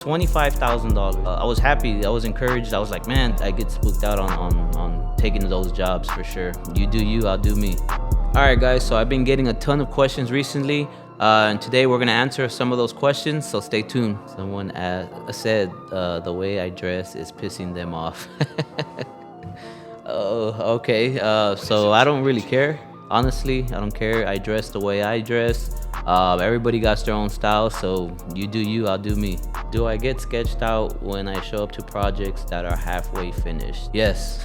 $25,000. I was happy. I was encouraged. I was like, man, I get spooked out on taking those jobs for sure. You do you, I'll do me. All right, guys. So I've been getting a ton of questions recently, and today we're gonna answer some of those questions. So stay tuned. Someone said the way I dress is pissing them off. Oh, okay. So I don't really care. Honestly, I don't care. I dress the way I dress. Everybody got their own style, so you do you, I'll do me. Do I get sketched out when I show up to projects that are halfway finished? Yes.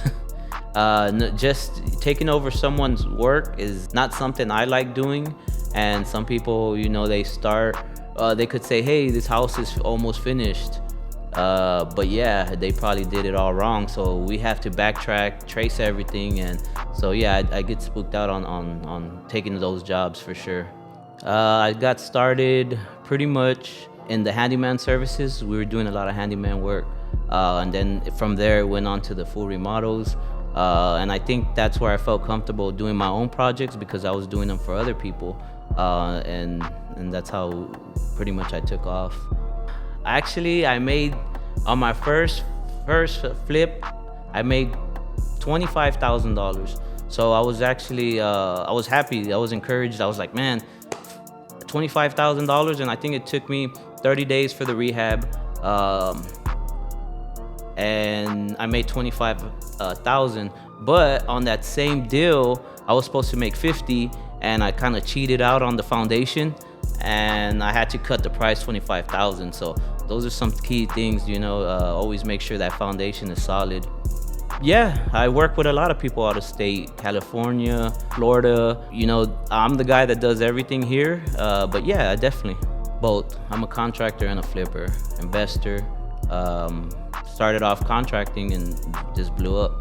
Just taking over someone's work is not something I like doing. And some people, they start, they could say, hey, this house is almost finished. But yeah, they probably did it all wrong. So we have to backtrack, trace everything. And so, yeah, I get spooked out on taking those jobs for sure. I got started pretty much in the handyman services. We were doing a lot of handyman work. And then from there, it went on to the full remodels. And I think that's where I felt comfortable doing my own projects because I was doing them for other people. And that's how pretty much I took off. Actually, I made on my first flip, I made $25,000. So I was actually, I was happy. I was encouraged. I was like, man, $25,000, and I think it took me 30 days for the rehab. And I made $25,000. But on that same deal, I was supposed to make 50, and I kind of cheated out on the foundation, and I had to cut the price $25,000. So those are some key things, always make sure that foundation is solid. Yeah, I work with a lot of people out of state, California, Florida. I'm the guy that does everything here. But yeah, definitely both. I'm a contractor and a flipper, investor. Started off contracting and just blew up.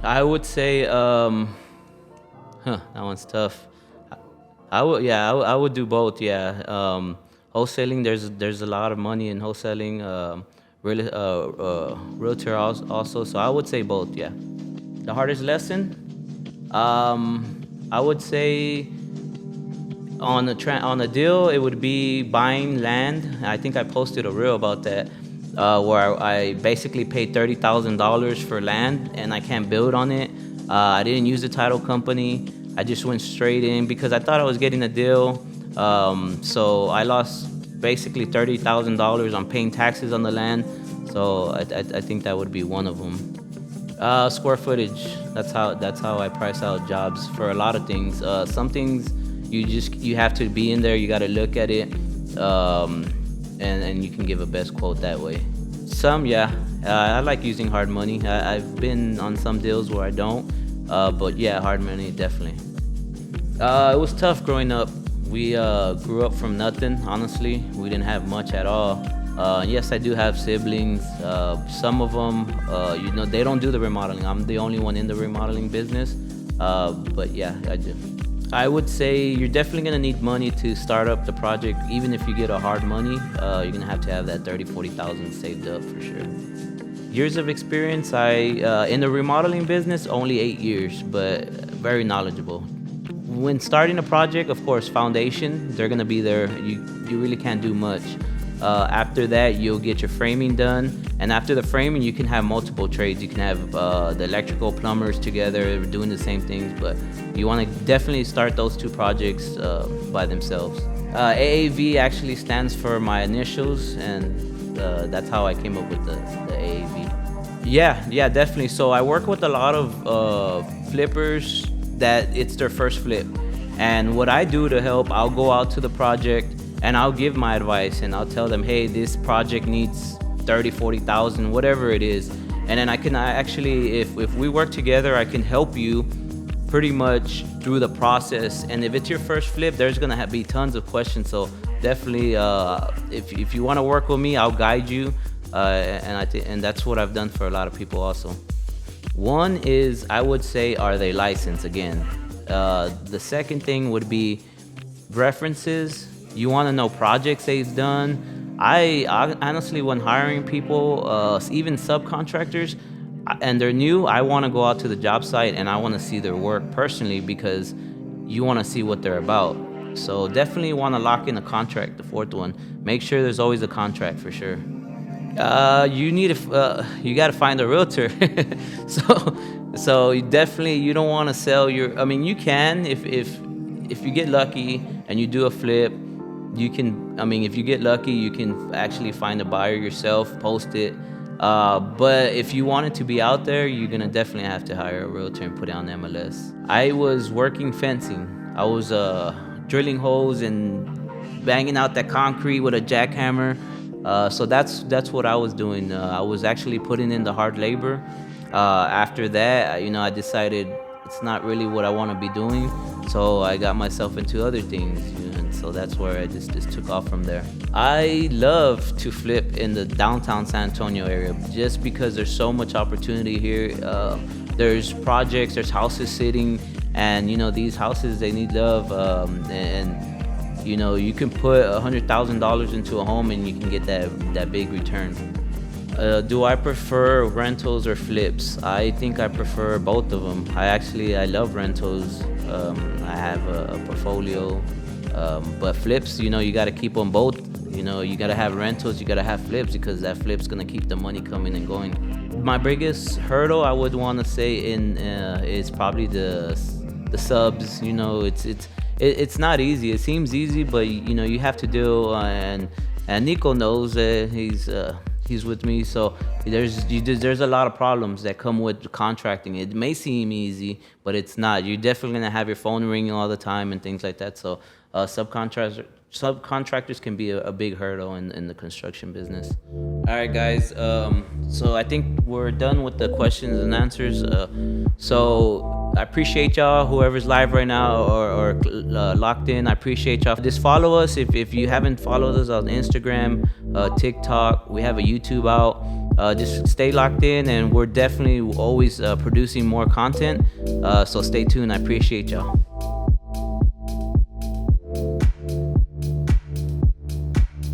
I would say, that one's tough. I would do both. Yeah, wholesaling. There's a lot of money in wholesaling. Realtor also. So I would say both. Yeah. The hardest lesson, I would say on a deal, it would be buying land. I think I posted a reel about that, where I basically paid $30,000 for land and I can't build on it. I didn't use the title company. I just went straight in because I thought I was getting a deal. So I lost basically $30,000 on paying taxes on the land. So I think that would be one of them. Square footage. That's how I price out jobs for a lot of things. Some things you have to be in there. You got to look at it, and you can give a best quote that way. Some, yeah. I like using hard money. I've been on some deals where I don't, but yeah, hard money definitely. It was tough growing up. We grew up from nothing, honestly. We didn't have much at all. Yes, I do have siblings. Some of them, they don't do the remodeling. I'm the only one in the remodeling business. But yeah, I do. I would say you're definitely gonna need money to start up the project. Even if you get a hard money, you're gonna have to have that 40,000 saved up for sure. Years of experience, in the remodeling business, only 8 years, but very knowledgeable. When starting a project, of course, foundation, they're gonna be there. You really can't do much. After that, you'll get your framing done. And after the framing, you can have multiple trades. You can have the electrical plumbers together doing the same things, but you want to definitely start those two projects by themselves. AAV actually stands for my initials, and that's how I came up with the AAV. Yeah, definitely. So I work with a lot of flippers that it's their first flip. And what I do to help, I'll go out to the project and I'll give my advice and I'll tell them, hey, this project needs 30, 40,000, whatever it is. And then I actually, if we work together, I can help you pretty much through the process. And if it's your first flip, there's gonna be tons of questions. So definitely, if you wanna work with me, I'll guide you. And that's what I've done for a lot of people also. One is, I would say, are they licensed again? The second thing would be references. You want to know projects they've done. I honestly, when hiring people, even subcontractors, and they're new, I want to go out to the job site and I want to see their work personally because you want to see what they're about. So definitely want to lock in a contract, the fourth one. Make sure there's always a contract for sure. You need you got to find a realtor. so you definitely, you don't want to sell your. I mean, you can if you get lucky and you do a flip, you can. I mean, if you get lucky, you can actually find a buyer yourself, post it. But if you want it to be out there, you're gonna definitely have to hire a realtor and put it on MLS. I was working fencing. I was drilling holes and banging out that concrete with a jackhammer. So that's what I was doing. I was actually putting in the hard labor. After that, I decided it's not really what I want to be doing. So I got myself into other things, and so that's where I just took off from there. I love to flip in the downtown San Antonio area just because there's so much opportunity here. There's projects, there's houses sitting, and these houses, they need love, and you can put $100,000 into a home and you can get that big return. Do I prefer rentals or flips? I think I prefer both of them. I love rentals. I have a portfolio, but flips, you got to keep them both. You got to have rentals, you got to have flips, because that flip's gonna keep the money coming and going. My biggest hurdle, I would want to say, is probably the subs. It's not easy. It seems easy, but you have to do. And Nico knows that he's with me. So there's a lot of problems that come with contracting. It may seem easy, but it's not. You're definitely gonna have your phone ringing all the time and things like that. So subcontractors can be a big hurdle in the construction business. All right, guys. So I think we're done with the questions and answers. So I appreciate y'all, whoever's live right now or locked in. I appreciate y'all. Just follow us if you haven't followed us on Instagram, TikTok. We have a YouTube out. Just stay locked in, and we're definitely always producing more content. So stay tuned. I appreciate y'all.